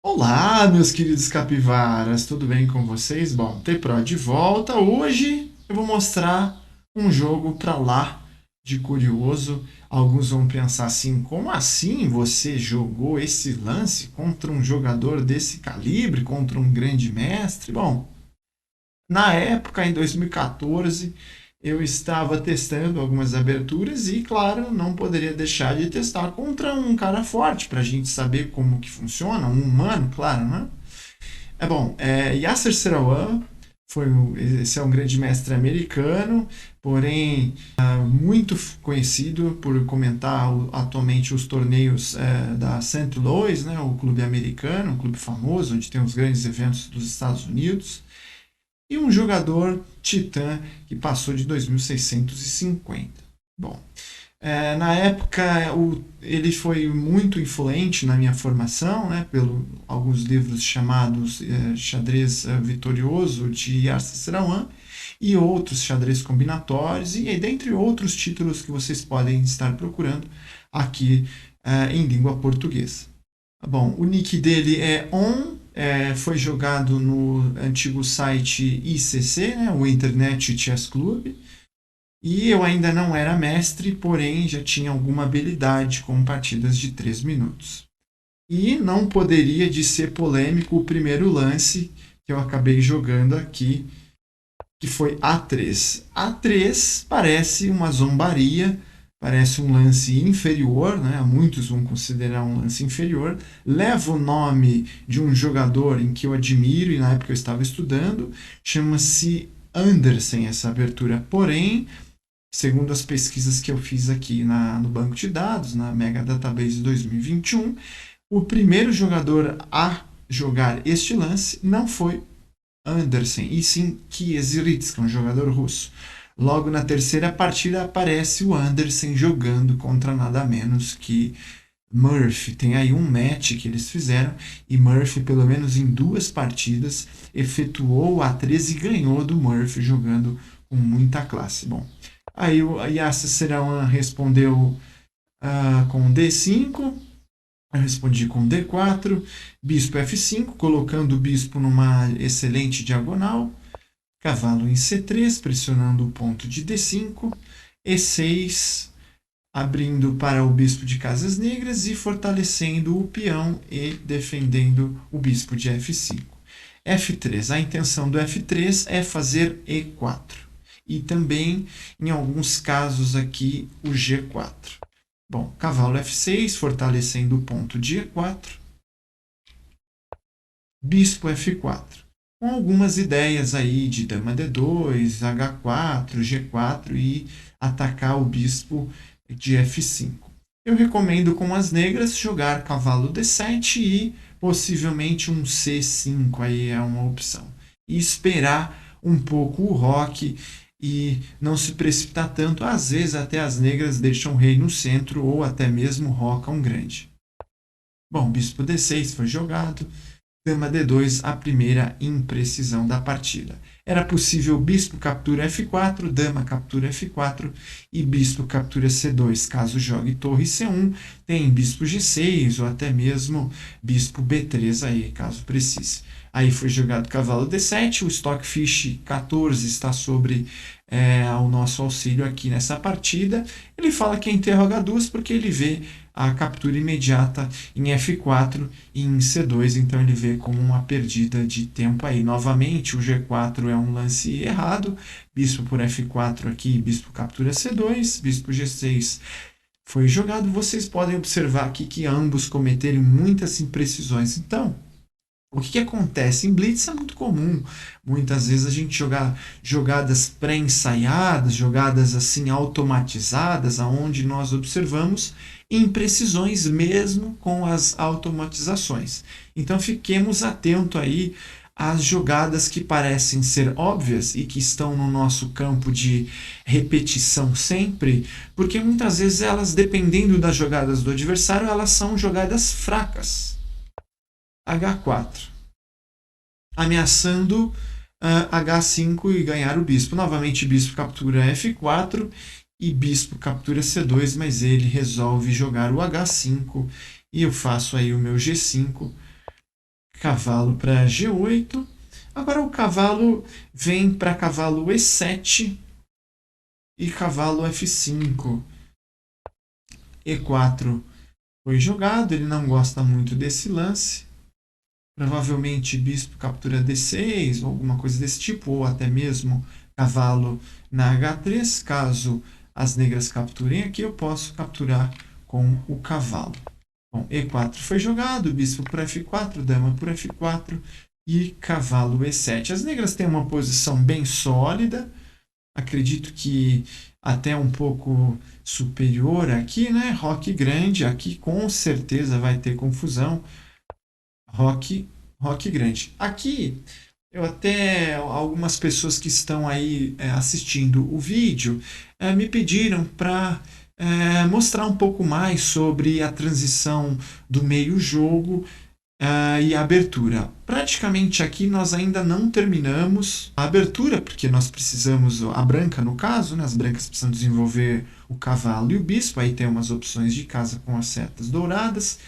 Olá, meus queridos capivaras, tudo bem com vocês? Bom, T-Pro de volta. Hoje eu vou mostrar um jogo pra lá de curioso. Alguns vão pensar assim: como assim você jogou esse lance contra um jogador desse calibre, contra um grande mestre? Bom, na época, em 2014, eu estava testando algumas aberturas e, claro, não poderia deixar de testar contra um cara forte para a gente saber como que funciona, um humano, claro, né? Yasser Serouan esse é um grande mestre americano, porém muito conhecido por comentar atualmente os torneios da St. Louis, né, o clube americano, um clube famoso, onde tem os grandes eventos dos Estados Unidos, e um jogador titã que passou de 2.650. Bom, na época ele foi muito influente na minha formação, né, pelo alguns livros chamados Xadrez Vitorioso de Yasser Serouan e outros xadrez combinatórios e dentre outros títulos que vocês podem estar procurando aqui em língua portuguesa. Bom, o nick dele é On, foi jogado no antigo site ICC, né, o Internet Chess Club, e eu ainda não era mestre, porém já tinha alguma habilidade com partidas de 3 minutos. E não poderia de ser polêmico o primeiro lance que eu acabei jogando aqui, que foi A3. A3 parece uma zombaria, parece um lance inferior, né? Muitos vão considerar um lance inferior. Leva o nome de um jogador em que eu admiro e na época eu estava estudando, chama-se Andersen essa abertura. Porém, segundo as pesquisas que eu fiz aqui no banco de dados, na Mega Database 2021, o primeiro jogador a jogar este lance não foi Andersen, e sim Kiesirits, que é um jogador russo. Logo na terceira partida aparece o Andersen jogando contra nada menos que Murphy. Tem aí um match que eles fizeram e Murphy, pelo menos em duas partidas, efetuou o A13 e ganhou do Murphy jogando com muita classe. Bom, aí o Yasser Serouan respondeu com D5, eu respondi com D4, bispo F5, colocando o bispo numa excelente diagonal, cavalo em C3, pressionando o ponto de D5, E6, abrindo para o bispo de casas negras e fortalecendo o peão e defendendo o bispo de F5. F3, a intenção do F3 é fazer E4 e também, em alguns casos aqui, o G4. Bom, cavalo F6, fortalecendo o ponto de E4, bispo F4, com algumas ideias aí de dama D2, H4, G4 e atacar o bispo de F5. Eu recomendo com as negras jogar cavalo D7 e possivelmente um C5 aí é uma opção. E esperar um pouco o roque e não se precipitar tanto. Às vezes até as negras deixam o rei no centro ou até mesmo rocam grande. Bom, bispo D6 foi jogado. Dama D2, a primeira imprecisão da partida. Era possível bispo captura F4, dama captura F4 e bispo captura C2. Caso jogue torre C1, tem bispo G6 ou até mesmo bispo B3 aí, caso precise. Aí foi jogado cavalo D7, o Stockfish 14 está sobre o nosso auxílio aqui nessa partida. Ele fala que é enterro H2 porque ele vê a captura imediata em F4 e em C2, então ele vê como uma perdida de tempo aí. Novamente, o G4 é um lance errado, bispo por F4 aqui, bispo captura C2, bispo G6 foi jogado. Vocês podem observar aqui que ambos cometeram muitas imprecisões. Então, o que acontece? Em Blitz é muito comum, muitas vezes a gente jogar jogadas pré-ensaiadas, jogadas assim automatizadas, aonde nós observamos imprecisões mesmo com as automatizações. Então fiquemos atentos aí às jogadas que parecem ser óbvias e que estão no nosso campo de repetição sempre, porque muitas vezes elas, dependendo das jogadas do adversário, elas são jogadas fracas. H4, ameaçando H5 e ganhar o bispo. Novamente, bispo captura F4 e bispo captura C2, mas ele resolve jogar o H5 e eu faço aí o meu G5 cavalo para G8. Agora o cavalo vem para cavalo E7 e cavalo F5. E4 foi jogado, ele não gosta muito desse lance. Provavelmente bispo captura D6 ou alguma coisa desse tipo, ou até mesmo cavalo na H3. Caso as negras capturem aqui, eu posso capturar com o cavalo. Bom, E4 foi jogado, bispo por F4, dama por F4 e cavalo E7. As negras têm uma posição bem sólida, acredito que até um pouco superior aqui, né? Roque grande, aqui com certeza vai ter confusão. Roque grande. Aqui, eu até, algumas pessoas que estão aí assistindo o vídeo me pediram para mostrar um pouco mais sobre a transição do meio-jogo e a abertura. Praticamente aqui nós ainda não terminamos a abertura, porque nós precisamos, a branca no caso, né, as brancas precisam desenvolver o cavalo e o bispo, aí tem umas opções de casa com as setas douradas,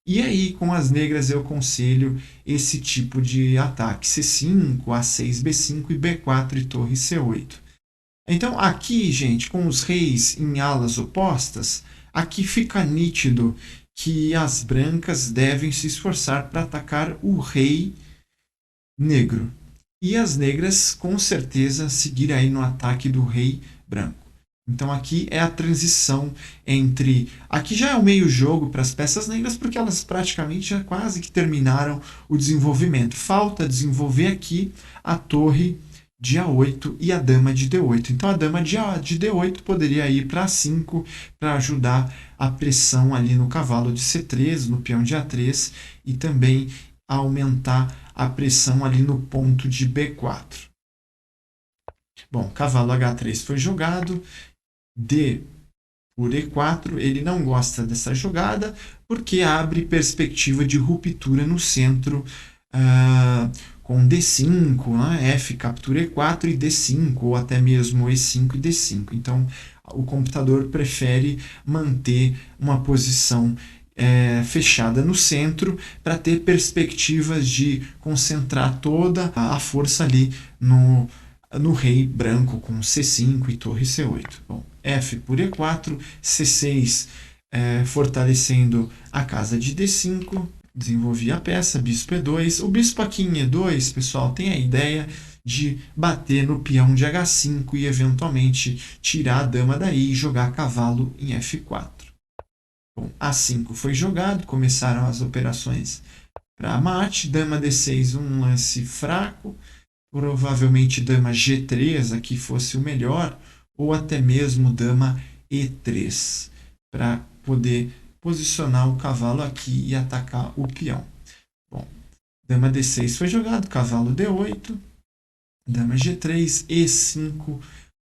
e aí com as negras eu aconselho esse tipo de ataque, C5, A6, B5 e B4 e torre C8. Então aqui, gente, com os reis em alas opostas, aqui fica nítido que as brancas devem se esforçar para atacar o rei negro. E as negras, com certeza, seguir aí no ataque do rei branco. Então aqui é a transição entre... Aqui já é o meio jogo para as peças negras, porque elas praticamente já quase que terminaram o desenvolvimento. Falta desenvolver aqui a torre de A8 e a dama de D8. Então a dama de D8 poderia ir para A5 para ajudar a pressão ali no cavalo de C3, no peão de A3 e também aumentar a pressão ali no ponto de B4. Bom, cavalo H3 foi jogado, D por E4, ele não gosta dessa jogada porque abre perspectiva de ruptura no centro com D5, né? F captura E4 e D5, ou até mesmo E5 e D5. Então, o computador prefere manter uma posição fechada no centro para ter perspectivas de concentrar toda a força ali no rei branco com C5 e torre C8. Bom, F por E4, C6 fortalecendo a casa de D5, desenvolvi a peça, bispo E2. O bispo aqui em E2, pessoal, tem a ideia de bater no peão de H5 e eventualmente tirar a dama daí e jogar cavalo em F4. Bom, A5 foi jogado, começaram as operações para mate, dama D6, um lance fraco, provavelmente dama G3 aqui fosse o melhor, ou até mesmo dama E3, para poder posicionar o cavalo aqui e atacar o peão. Bom, dama D6 foi jogado, cavalo D8, dama G3, E5,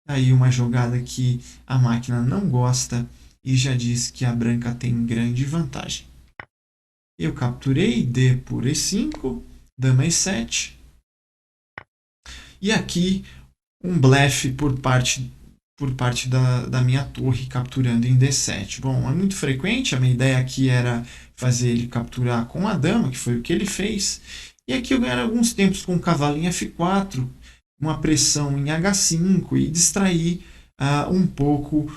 aí uma jogada que a máquina não gosta e já diz que a branca tem grande vantagem. Eu capturei D por E5, dama E7, e aqui um blefe por parte da minha torre capturando em D7. Bom, é muito frequente, a minha ideia aqui era fazer ele capturar com a dama, que foi o que ele fez. E aqui eu ganhei alguns tempos com o cavalo em F4, uma pressão em H5 e distrair um pouco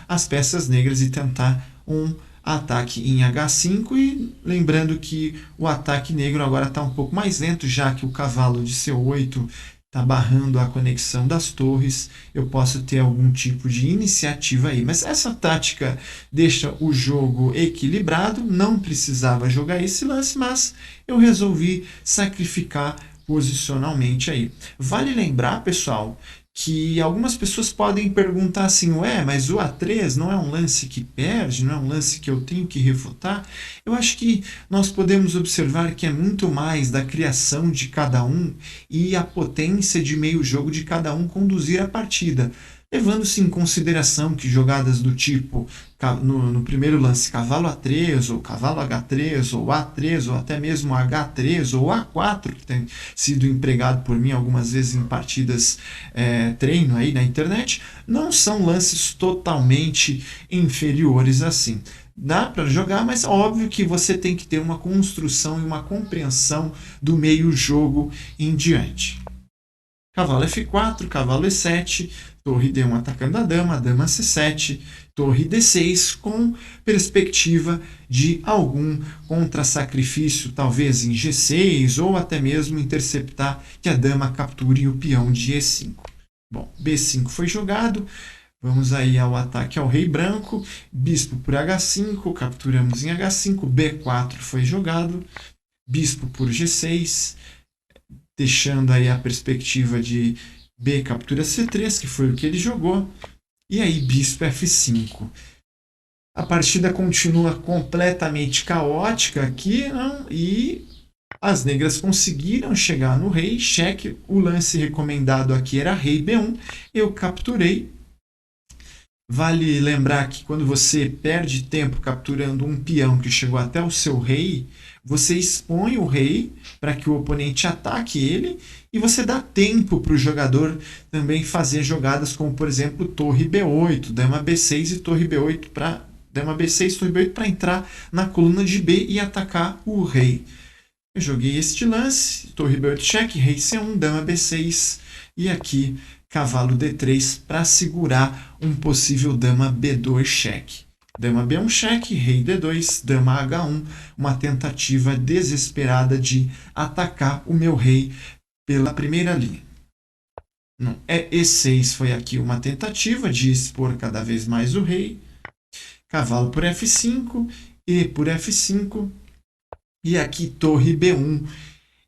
as peças negras e tentar um ataque em H5. E lembrando que o ataque negro agora está um pouco mais lento, já que o cavalo de C8 está barrando a conexão das torres, eu posso ter algum tipo de iniciativa aí. Mas essa tática deixa o jogo equilibrado, não precisava jogar esse lance, mas eu resolvi sacrificar posicionalmente aí. Vale lembrar, pessoal, que algumas pessoas podem perguntar assim, ué, mas o A3 não é um lance que perde, não é um lance que eu tenho que refutar? Eu acho que nós podemos observar que é muito mais da criação de cada um e a potência de meio jogo de cada um conduzir a partida. Levando-se em consideração que jogadas do tipo, no primeiro lance, cavalo A3, ou cavalo H3, ou A3, ou até mesmo H3, ou A4, que tem sido empregado por mim algumas vezes em partidas treino aí na internet, não são lances totalmente inferiores assim. Dá para jogar, mas óbvio que você tem que ter uma construção e uma compreensão do meio jogo em diante. Cavalo F4, cavalo E7, torre D1 atacando a dama C7, torre D6 com perspectiva de algum contra-sacrifício, talvez em G6 ou até mesmo interceptar que a dama capture o peão de E5. Bom, B5 foi jogado, vamos aí ao ataque ao rei branco, bispo por H5, capturamos em H5, B4 foi jogado, bispo por G6, deixando aí a perspectiva de B captura C3, que foi o que ele jogou, e aí bispo F5. A partida continua completamente caótica aqui, não? E as negras conseguiram chegar no rei, cheque. O lance recomendado aqui era rei B1, eu capturei. Vale lembrar que quando você perde tempo capturando um peão que chegou até o seu rei, você expõe o rei para que o oponente ataque ele e você dá tempo para o jogador também fazer jogadas como, por exemplo, torre B8, dama B6 e torre B8 para dama B6, torre B8 para entrar na coluna de B e atacar o rei. Eu joguei este lance, torre B8 cheque, rei C1, dama B6 e aqui cavalo D3 para segurar um possível dama B2 cheque. Dama B1 cheque, rei D2, dama H1, uma tentativa desesperada de atacar o meu rei pela primeira linha. Não, E6 foi aqui uma tentativa de expor cada vez mais o rei. Cavalo por F5, E por F5, e aqui torre B1,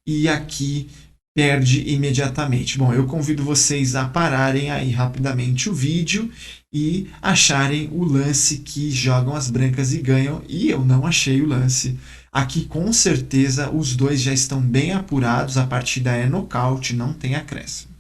e aqui perde imediatamente. Bom, eu convido vocês a pararem aí rapidamente o vídeo e acharem o lance que jogam as brancas e ganham. E eu não achei o lance. Aqui com certeza os dois já estão bem apurados, a partida é nocaute, não tem acréscimo.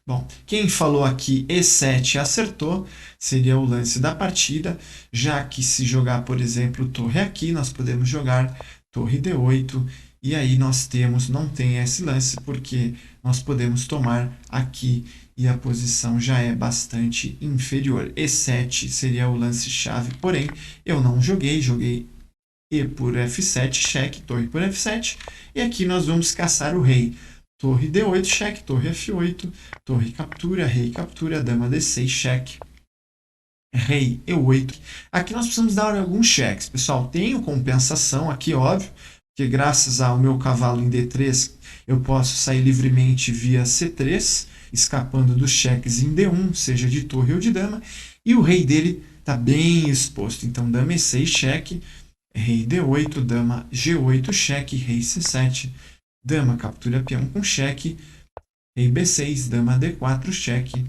Bom, quem falou aqui E7 acertou, seria o lance da partida, já que se jogar, por exemplo, torre aqui, nós podemos jogar torre D8, e aí nós temos, não tem esse lance, porque nós podemos tomar aqui e a posição já é bastante inferior. E7 seria o lance-chave, porém, eu não joguei, joguei E por F7, cheque, torre por F7, e aqui nós vamos caçar o rei. Torre D8, cheque, torre F8, torre captura, rei captura, dama D6, cheque, rei E8. Aqui nós precisamos dar alguns cheques. Pessoal, tenho compensação aqui, óbvio, que graças ao meu cavalo em D3, eu posso sair livremente via C3, escapando dos cheques em D1, seja de torre ou de dama, e o rei dele está bem exposto. Então, dama E6, cheque, rei D8, dama G8, cheque, rei C7, dama captura peão com cheque, rei B6, dama D4, cheque,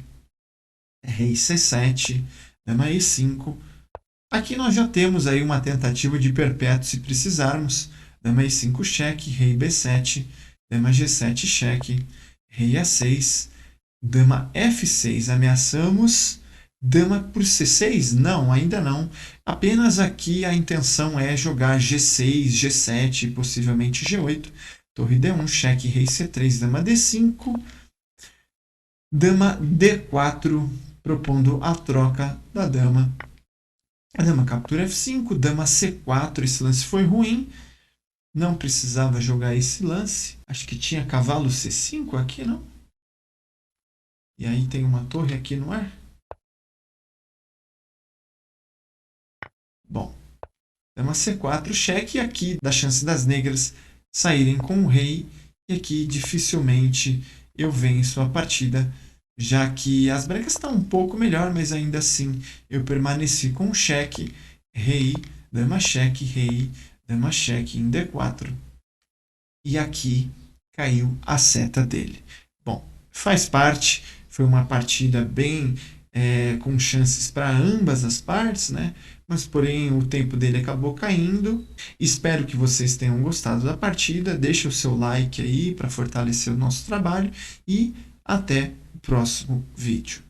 rei C7, dama E5. Aqui nós já temos aí uma tentativa de perpétuo se precisarmos. Dama E5, cheque, rei B7, dama G7, cheque, rei A6, dama F6, ameaçamos. Dama por C6? Não, ainda não. Apenas aqui a intenção é jogar G6, G7 e possivelmente G8. Torre D1, cheque, rei C3, dama D5, dama D4, propondo a troca da dama. A dama captura F5, dama C4, esse lance foi ruim, não precisava jogar esse lance. Acho que tinha cavalo C5 aqui, não? E aí tem uma torre aqui no ar. Bom, dama C4, cheque, e aqui dá chance das negras saírem com o rei, e aqui dificilmente eu venço a partida, já que as brancas estão um pouco melhor, mas ainda assim eu permaneci com o cheque, rei, dama cheque, rei, dama cheque em D4, e aqui caiu a seta dele. Bom, faz parte, foi uma partida bem com chances para ambas as partes, né? Mas porém o tempo dele acabou caindo. Espero que vocês tenham gostado da partida. Deixe o seu like aí para fortalecer o nosso trabalho e até o próximo vídeo.